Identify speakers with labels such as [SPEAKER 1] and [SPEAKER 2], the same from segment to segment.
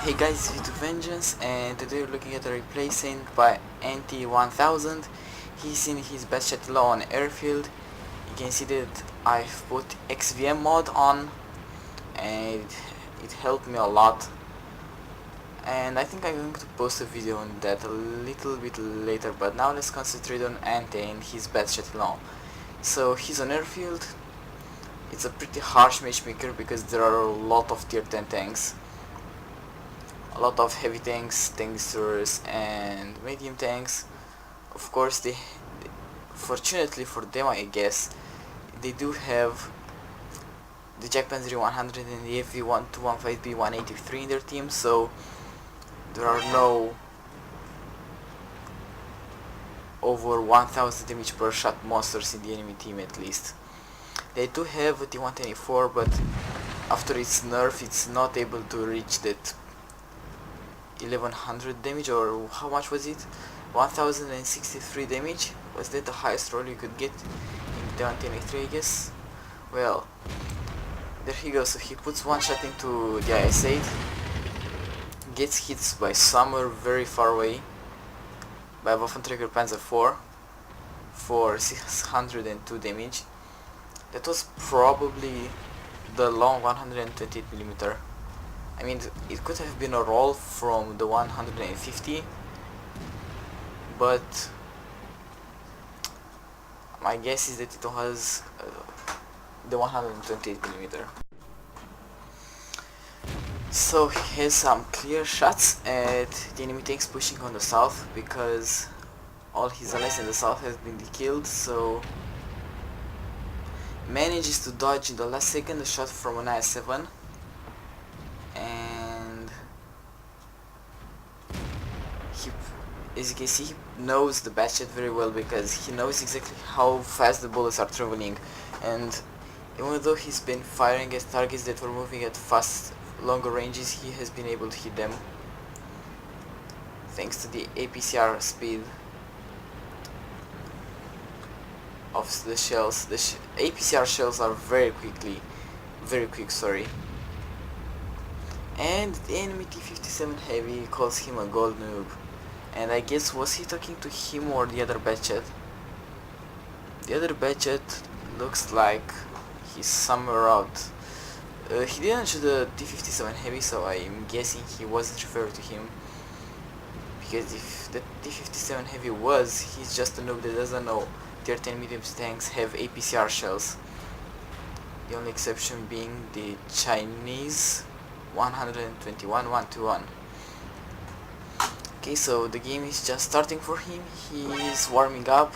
[SPEAKER 1] Hey guys, it's Vengeance, and today we're looking at a replacement by NT1000. He's in his BatChat low on airfield. You can see that I've put XVM mod on, and it helped me a lot. And I think I'm going to post a video on that a little bit later, but now let's concentrate on NT and his BatChat low. So he's on airfield. It's a pretty harsh matchmaker because there are a lot of tier 10 tanks. A lot of heavy tanks, tank destroyers, and medium tanks. Of course, fortunately for them, I guess, they do have the Jackpanzer 100 and the FV1215B 183 in their team, so there are no over 1000 damage per shot monsters in the enemy team at least. They do have a T124, but after its nerf, it's not able to reach that 1100 damage, or how much was it? 1063 damage. Was that the highest roll you could get in the 123, I guess? Well, there he goes. So he puts one shot into the IS-8, gets hit by somewhere very far away by Waffenträger Panzer IV for 602 damage. That was probably the long 128mm. I mean, it could have been a roll from the 150, but my guess is that it was the 128mm. So he has some clear shots at the enemy tanks pushing on the south, because all his allies in the south have been killed, so manages to dodge in the last second a shot from an IS-7. And as you can see, he knows the BatChat very well, because he knows exactly how fast the bullets are traveling, and even though he's been firing at targets that were moving at fast, longer ranges, he has been able to hit them thanks to the APCR speed of the shells. The APCR shells are very quick, sorry. And the enemy T-57 Heavy calls him a gold noob. And I guess, was he talking to him or the other BatChat? The other BatChat looks like he's somewhere out. He didn't shoot the T-57 Heavy, so I'm guessing he wasn't referring to him. Because if the T-57 Heavy was, he's just a noob that doesn't know tier 10 medium tanks have APCR shells. The only exception being the Chinese 121-121. Okay, so the game is just starting for him. He is warming up.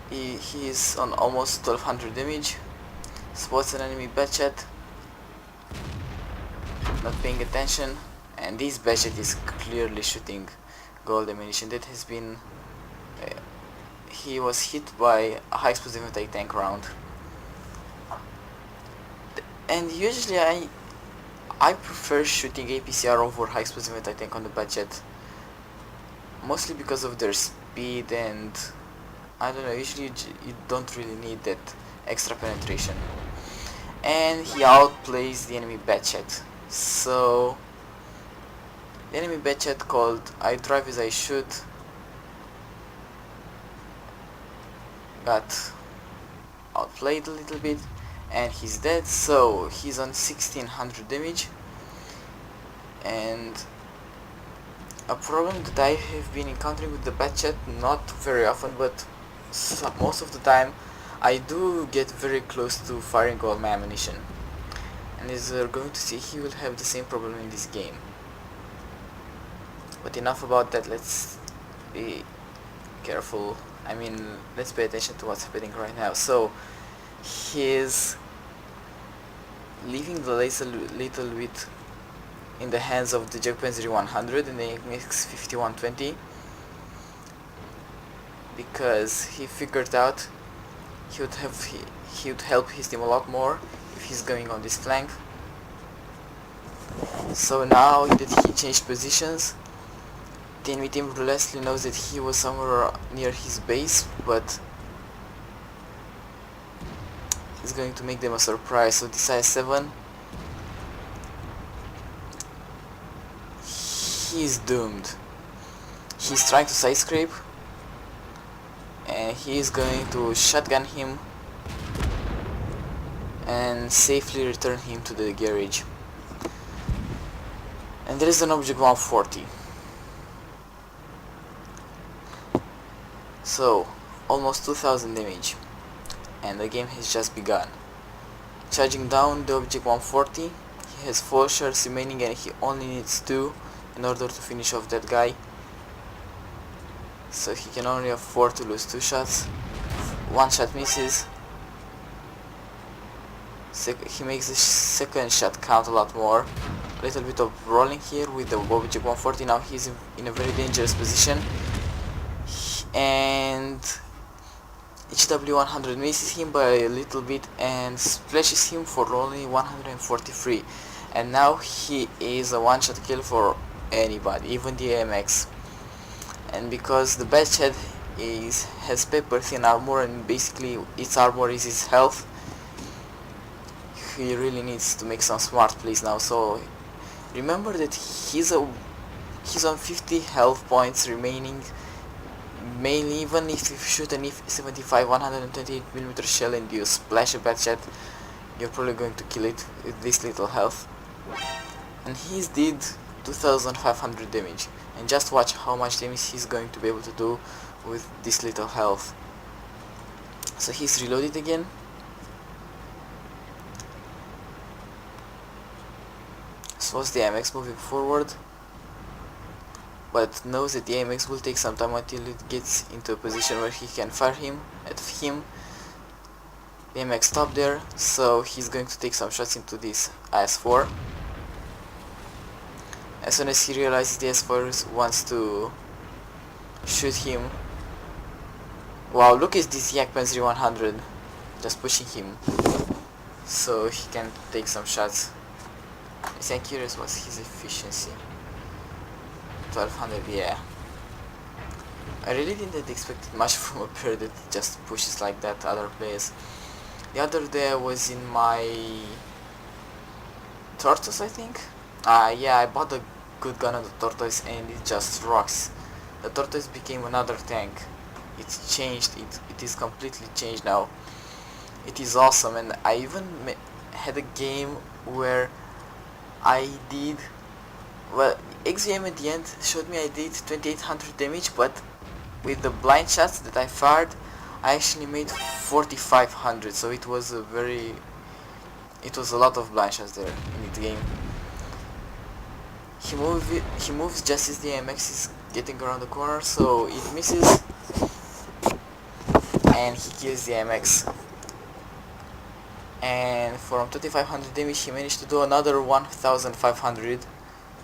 [SPEAKER 1] He is on almost 1200 damage. Spots an enemy BatChat, not paying attention, and this BatChat is clearly shooting gold ammunition. That has been he was hit by a high explosive anti-tank round. And usually I prefer shooting APCR over high explosive anti-tank on the BatChat, mostly because of their speed, and I don't know, usually you don't really need that extra penetration. And he outplays the enemy BatChat. So the enemy BatChat called I drive as I shoot got outplayed a little bit, and he's dead. So he's on 1600 damage. And a problem that I have been encountering with the BatChat, not very often, but most of the time, I do get very close to firing all my ammunition. And as we're going to see, he will have the same problem in this game. But enough about that, let's be careful. I mean, let's pay attention to what's happening right now. So he's leaving the laser little bit in the hands of the Jackpanzer 100 and the MX 5120, because he figured out he would help his team a lot more if he's going on this flank. So now that he changed positions, the enemy team Leslie knows that he was somewhere near his base, but he's going to make them a surprise. So this IS-7 he is doomed. He's trying to side scrape, and he is going to shotgun him and safely return him to the garage. And there is an object 140. So, almost 2000 damage. And the game has just begun. Charging down the object 140, he has 4 shots remaining and he only needs 2 in order to finish off that guy. So he can only afford to lose 2 shots. 1 shot misses. He makes the second shot count a lot more. A little bit of rolling here with the object 140. Now he's in a very dangerous position. And HW 100 misses him by a little bit and splashes him for only 143. And now he is a one-shot kill for anybody, even the AMX. And because the BatChat has paper thin armor and basically its armor is his health, he really needs to make some smart plays now. So remember that he's on 50 health points remaining. Mainly, even if you shoot an F75 128mm shell and you splash a BatChat, you're probably going to kill it with this little health. And he's did 2500 damage. And just watch how much damage he's going to be able to do with this little health. So he's reloaded again. So what's the AMX moving forward? But knows that the AMX will take some time until it gets into a position where he can fire at him. The AMX stopped there, so he's going to take some shots into this IS-4. As soon as he realizes the IS-4 wants to shoot him. Wow, look at this Yakpanzeri 100 just pushing him so he can take some shots. I'm curious what's his efficiency. 1200, yeah. I really didn't expect much from a player that just pushes like that other players. The other day I was in my Tortoise, I think. Yeah, I bought a good gun on the Tortoise and it just rocks. The Tortoise became another tank. It's changed, it is completely changed now. It is awesome, and I even had a game where I did, well, XVM at the end showed me I did 2800 damage, but with the blind shots that I fired, I actually made 4500, so it was a lot of blind shots there in the game. He moves just as the AMX is getting around the corner, so it misses, and he kills the AMX. And from 2500 damage he managed to do another 1500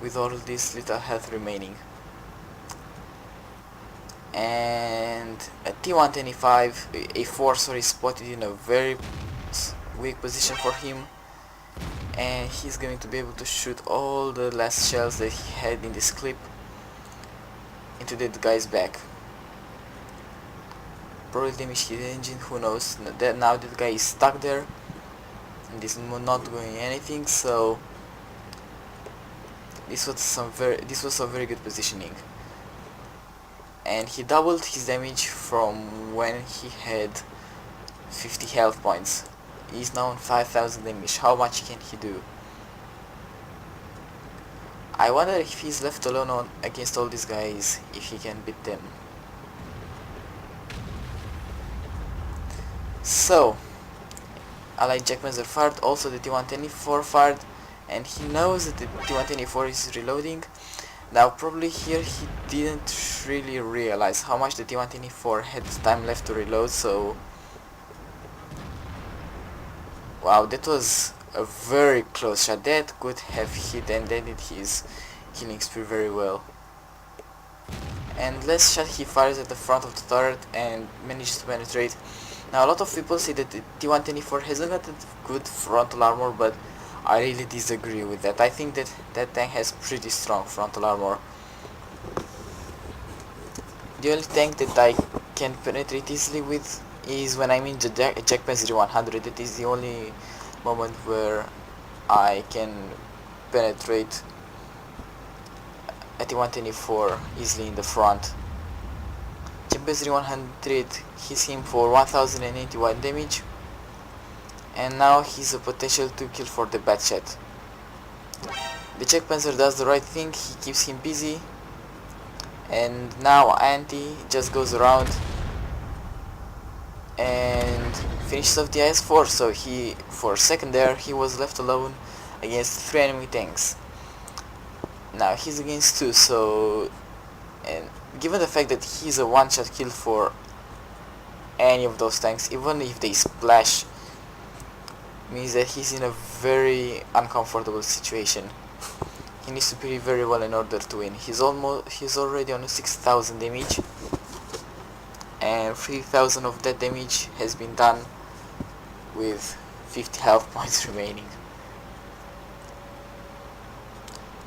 [SPEAKER 1] with all this little health remaining. And a T125, A4 sorry, spotted in a very weak position for him, and he's going to be able to shoot all the last shells that he had in this clip into that guy's back. Probably damage his engine, who knows. Now that guy is stuck there and is not doing anything, so this was some very good positioning. And he doubled his damage from when he had 50 health points. He's now on 5000 damage. How much can he do? I wonder if he's left alone against all these guys, if he can beat them. So, allied Jackmanzer fired, also the T124 fired, and he knows that the T124 is reloading. Now probably here he didn't really realize how much the T124 had time left to reload, so wow, that was a very close shot. That could have hit and ended his killing spree very well. And last shot he fires at the front of the turret and manages to penetrate. Now a lot of people say that the T124 hasn't got a good frontal armor, but I really disagree with that. I think that that tank has pretty strong frontal armor. The only tank that I can penetrate easily with is when I'm in the Jackpanzeri 100. That is the only moment where I can penetrate at the 124 easily in the front. Champions 100 hits him for 1081 damage, and now he's a potential to kill for the BatChat. The Czech Panzer does the right thing, he keeps him busy, and now Anti just goes around and finishes off the IS-4, so for a second there, he was left alone against 3 enemy tanks. Now he's against 2, so, and given the fact that he's a one-shot kill for any of those tanks, even if they splash, means that he's in a very uncomfortable situation. He needs to play very well in order to win. He's already on 6,000 damage, and 3,000 of that damage has been done with 50 health points remaining.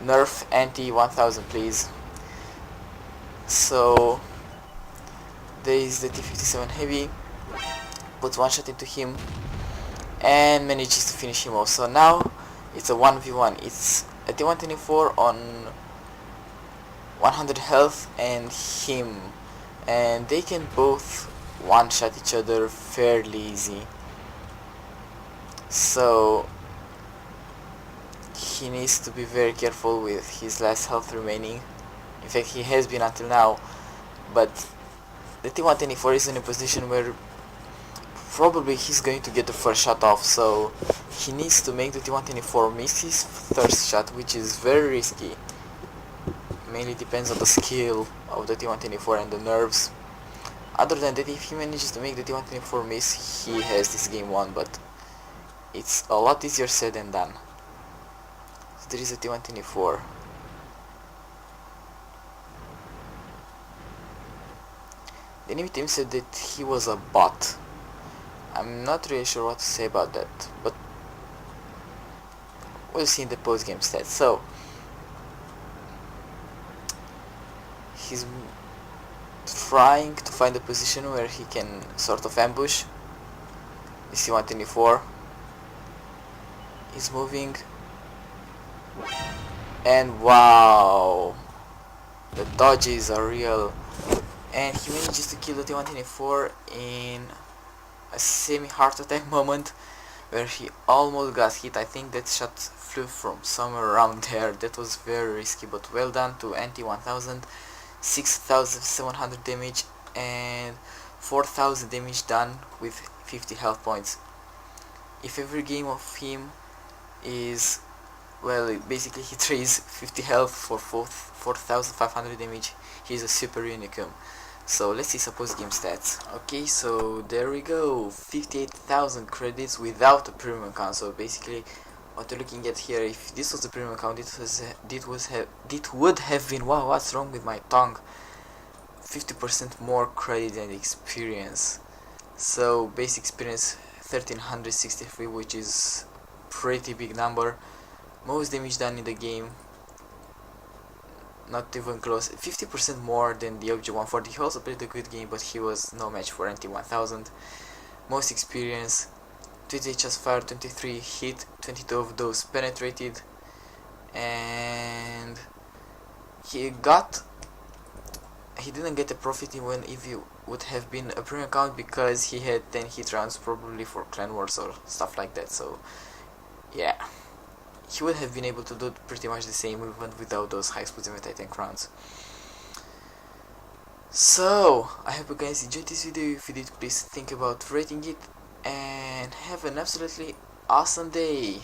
[SPEAKER 1] Nerf Anti 1000 please. So there is the T-57 Heavy, puts one shot into him and manages to finish him off. So now it's a 1v1. It's a T-124 on 100 health and him, and they can both one shot each other fairly easy. So he needs to be very careful with his last health remaining. In fact, he has been until now, but the T-124 is in a position where probably he's going to get the first shot off, so he needs to make the T-124 miss his first shot, which is very risky. Mainly depends on the skill of the T-124 and the nerves. Other than that, if he manages to make the T-124 miss, he has this game won, but it's a lot easier said than done. So there is a T-124. The enemy team said that he was a bot. I'm not really sure what to say about that, but we'll see in the post-game stats. So he's trying to find a position where he can sort of ambush. You see 124. He's moving, and wow, the dodges are real. And he manages to kill the T-124 in a semi-heart attack moment where he almost got hit. I think that shot flew from somewhere around there. That was very risky, but well done to Anti-1000. 6,700 damage and 4,000 damage done with 50 health points. If every game of him is, well, basically he trades 50 health for 4,500 damage, he's a super unicum. So let's see suppose game stats. Okay, so there we go, 58,000 credits without a premium account. So basically what you're looking at here, if this was the premium account, it would have been, wow, what's wrong with my tongue, 50% more credit and experience. So basic experience 1363, which is pretty big number. Most damage done in the game, not even close, 50% more than the OG 140. He also played a good game, but he was no match for Anti-1000. Most experience, 28 shots fired, 23 hit, 22 of those penetrated, and he didn't get a profit even if he would have been a premium account, because he had 10 hit rounds probably for clan wars or stuff like that. So yeah, he would have been able to do pretty much the same even without those high explosive anti-tank rounds. So I hope you guys enjoyed this video. If you did, please think about rating it, and have an absolutely awesome day.